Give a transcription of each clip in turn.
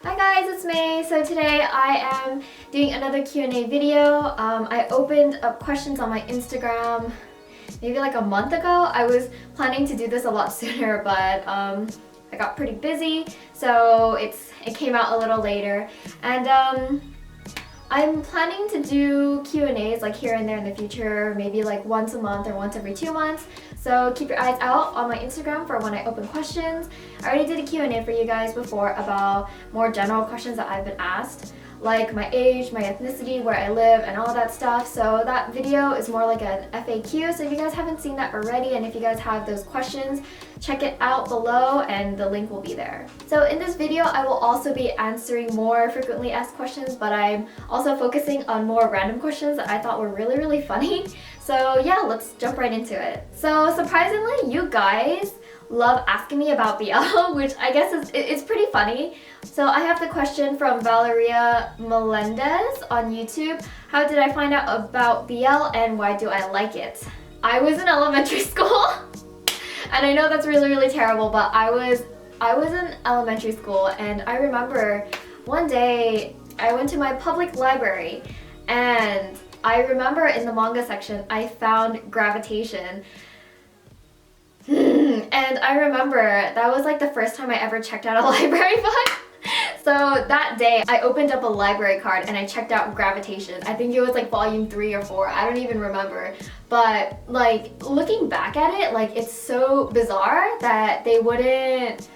Hi guys, it's May. So today I am doing another Q&A video. I opened up questions on my Instagram maybe like a month ago. I was planning to do this a lot sooner, but I got pretty busy, so it came out a little later. And I'm planning to do Q&As like here and there in the future, maybe like once a month or once every 2 months. So keep your eyes out on my Instagram for when I open questions. I already did a Q&A for you guys before about more general questions that I've been asked, like my age, my ethnicity, where I live, and all that stuff. So that video is more like an FAQ. So if you guys haven't seen that already, and if you guys have those questions, check it out below and the link will be there. So in this video, I will also be answering more frequently asked questions, but I'm also focusing on more random questions that I thought were really funny. So yeah, let's jump right into it. So surprisingly, you guys love asking me about BL, which I guess is pretty funny. So I have the question from Valeria Melendez on YouTube. How did I find out about BL and why do I like it? I was in elementary school and I know that's really terrible, but I was in elementary school, and I remember one day I went to my public library and I remember in the manga section I found Gravitation. And I remember that was like the first time I ever checked out a library book. So that day I opened up a library card and I checked out Gravitation. I think it was like volume 3 or 4, I don't even remember. But like looking back at it, like it's so bizarre that they wouldn't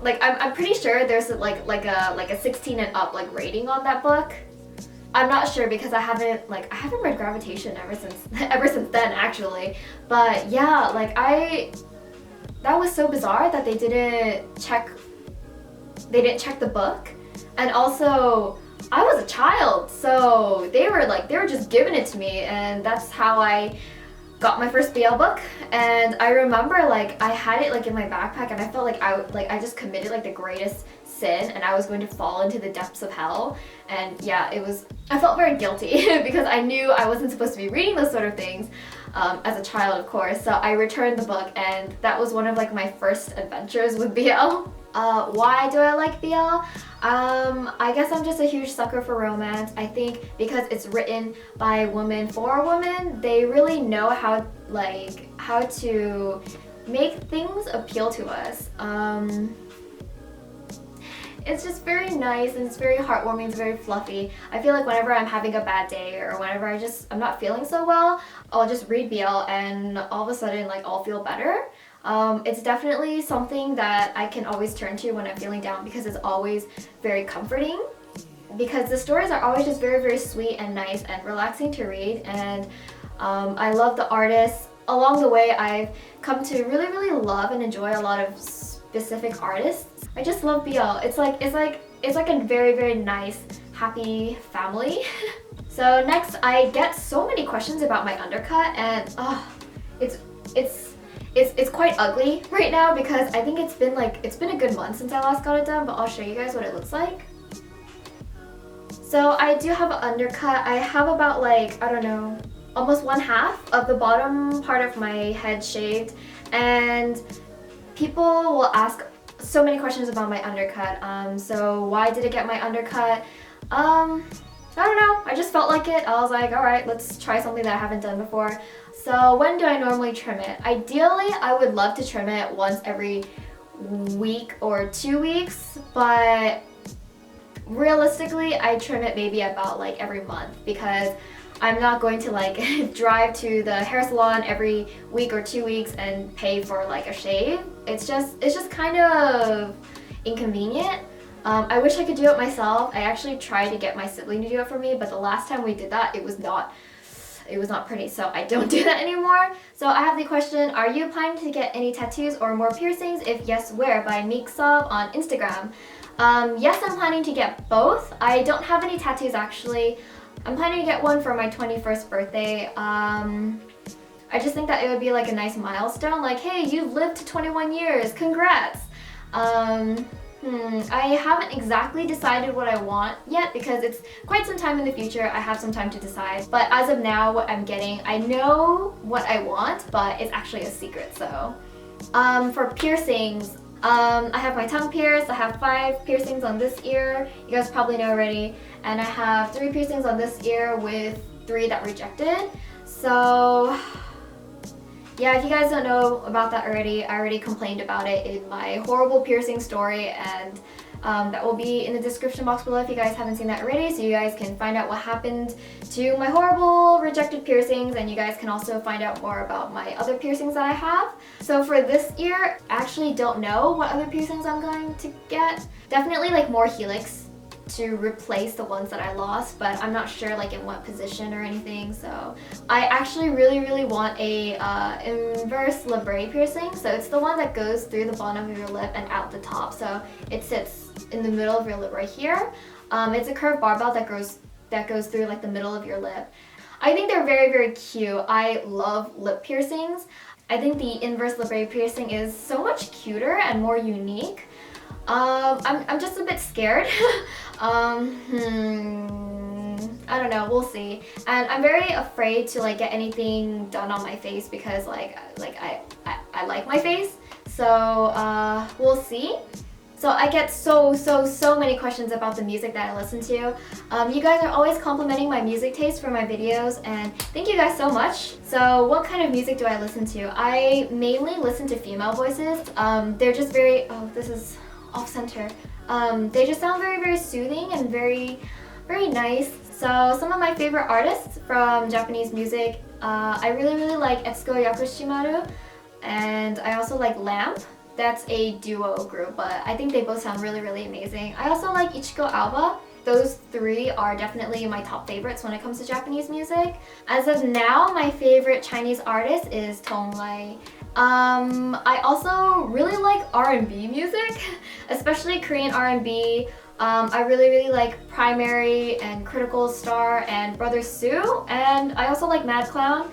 like I'm pretty sure there's like a 16 and up like rating on that book. I'm not sure because I haven't read Gravitation ever since then actually. But yeah, like that was so bizarre that they didn't check the book. And also I was a child, so they were just giving it to me, and that's how I got my first BL book. And I remember like I had it like in my backpack, and I felt like I just committed like the greatest sin and I was going to fall into the depths of hell. And yeah, I felt very guilty because I knew I wasn't supposed to be reading those sort of things as a child, of course. So I returned the book, and that was one of like my first adventures with BL. Why do I like BL? I guess I'm just a huge sucker for romance. I think because it's written by a woman for a woman, they really know how to make things appeal to us. It's just very nice and it's very heartwarming, it's very fluffy. I feel like whenever I'm having a bad day or whenever I'm not feeling so well, I'll just read BL and all of a sudden like I'll feel better. It's definitely something that I can always turn to when I'm feeling down because it's always very comforting. Because the stories are always just very sweet and nice and relaxing to read, and I love the artists. Along the way, I've come to really love and enjoy a lot of specific artists. I just love BL. It's like a very nice, happy family. So next, I get so many questions about my undercut, and it's quite ugly right now because I think it's been a good month since I last got it done, but I'll show you guys what it looks like. So I do have an undercut. I have about like, I don't know, almost 1/2 of the bottom part of my head shaved, and people will ask so many questions about my undercut. So why did I get my undercut? I don't know, I just felt like it. I was like, alright, let's try something that I haven't done before. So when do I normally trim it? Ideally, I would love to trim it once every week or 2 weeks, but realistically, I trim it maybe about like every month because I'm not going to like drive to the hair salon every week or 2 weeks and pay for like a shave. It's just kind of inconvenient. I wish I could do it myself. I actually tried to get my sibling to do it for me, but the last time we did that, it was not pretty, so I don't do that anymore. So I have the question, are you planning to get any tattoos or more piercings? If yes, where? By Meeksob on Instagram. Yes, I'm planning to get both. I don't have any tattoos actually. I'm planning to get one for my 21st birthday. I just think that it would be like a nice milestone, like, hey, you've lived to 21 years, congrats. I haven't exactly decided what I want yet because it's quite some time in the future. I have some time to decide, but as of now, what I'm getting, I know what I want, but it's actually a secret. So for piercings, I have my tongue pierced. I have 5 piercings on this ear. You guys probably know already. And I have 3 piercings on this ear with 3 that rejected. So yeah, if you guys don't know about that already, I already complained about it in my horrible piercing story, and that will be in the description box below if you guys haven't seen that already, so you guys can find out what happened to my horrible rejected piercings, and you guys can also find out more about my other piercings that I have. So for this ear, I actually don't know what other piercings I'm going to get. Definitely like more helix to replace the ones that I lost, but I'm not sure like in what position or anything. So I actually really want a inverse labrae piercing. So it's the one that goes through the bottom of your lip and out the top. So it sits in the middle of your lip right here. It's a curved barbell that goes through like the middle of your lip. I think they're very cute. I love lip piercings. I think the inverse labrae piercing is so much cuter and more unique. I'm just a bit scared. I don't know, we'll see. And I'm very afraid to like get anything done on my face because I like my face. So we'll see. So I get so many questions about the music that I listen to. You guys are always complimenting my music taste for my videos, and thank you guys so much. So what kind of music do I listen to? I mainly listen to female voices. They're just very, oh, this is off center. They just sound very soothing and very nice. So some of my favorite artists from Japanese music, I really like Etsuko Yakushimaru, and I also like Lamp. That's a duo group, but I think they both sound really amazing. I also like Ichiko Aoba. Those 3 are definitely my top favorites when it comes to Japanese music. As of now, my favorite Chinese artist is Tong Wei. I also really like R&B music, especially Korean R&B. I really like Primary and Critical Star and Brother Sue, and I also like Mad Clown.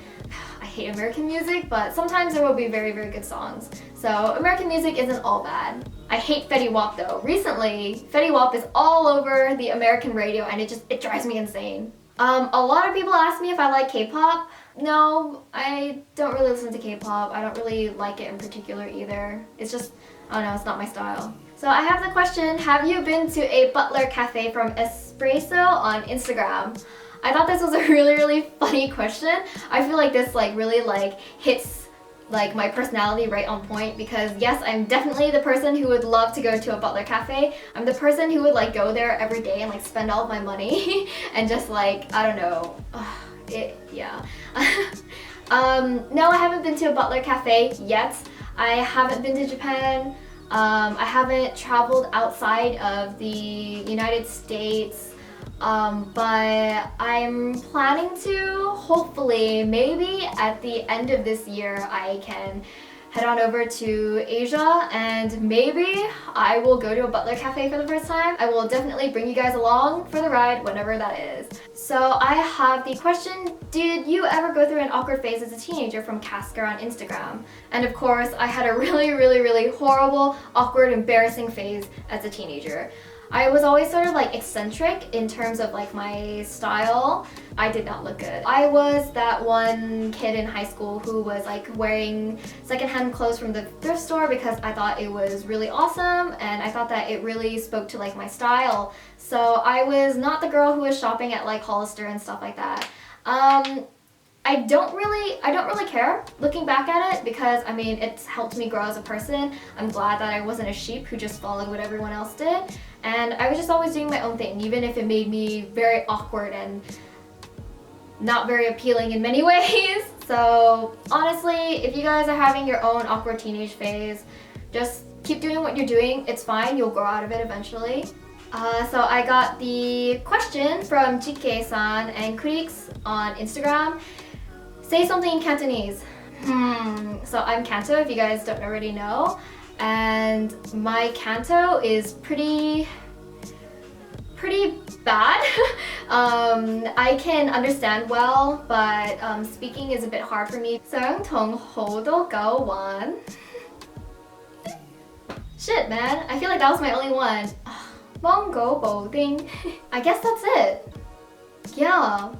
I hate American music, but sometimes there will be very good songs. So American music isn't all bad. I hate Fetty Wap though. Recently, Fetty Wap is all over the American radio and it drives me insane. A lot of people ask me if I like K-pop. No, I don't really listen to K-pop. I don't really like it in particular either. It's just, I don't know, it's not my style. So I have the question, have you been to a butler cafe from Espresso on Instagram? I thought this was a really funny question. I feel like this really hits like my personality right on point, because yes, I'm definitely the person who would love to go to a butler cafe. I'm the person who would like go there every day and like spend all of my money and just like, I don't know, yeah. No, I haven't been to a butler cafe yet. I haven't been to Japan. I haven't traveled outside of the United States. But I'm planning to, hopefully, maybe at the end of this year, I can head on over to Asia, and maybe I will go to a butler cafe for the first time. I will definitely bring you guys along for the ride whenever that is. So I have the question, did you ever go through an awkward phase as a teenager from Casker on Instagram? And of course, I had a really horrible, awkward, embarrassing phase as a teenager. I was always sort of like eccentric in terms of like my style. I did not look good. I was that one kid in high school who was like wearing secondhand clothes from the thrift store because I thought it was really awesome and I thought that it really spoke to like my style. So I was not the girl who was shopping at like Hollister and stuff like that. I don't really care looking back at it, because I mean it's helped me grow as a person. I'm glad that I wasn't a sheep who just followed what everyone else did, and I was just always doing my own thing, even if it made me very awkward and not very appealing in many ways. So honestly, if you guys are having your own awkward teenage phase, just keep doing what you're doing. It's fine, you'll grow out of it eventually. So I got the question from Jike-san and Krix on Instagram. Say something in Cantonese. So I'm Kanto, if you guys don't already know, and my Kanto is pretty bad. I can understand well, but speaking is a bit hard for me. Shit, man, I feel like that was my only one. Mongo Boding. I guess that's it. Yeah,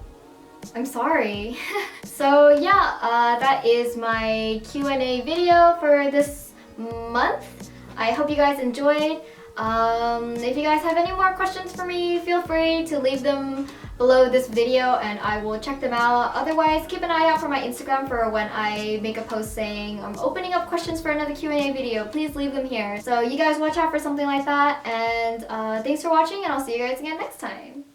I'm sorry. So yeah, that is my Q&A video for this month. I hope you guys enjoyed. If you guys have any more questions for me, feel free to leave them below this video and I will check them out. Otherwise, keep an eye out for my Instagram for when I make a post saying I'm opening up questions for another Q&A video. Please leave them here. So you guys watch out for something like that, and thanks for watching, and I'll see you guys again next time.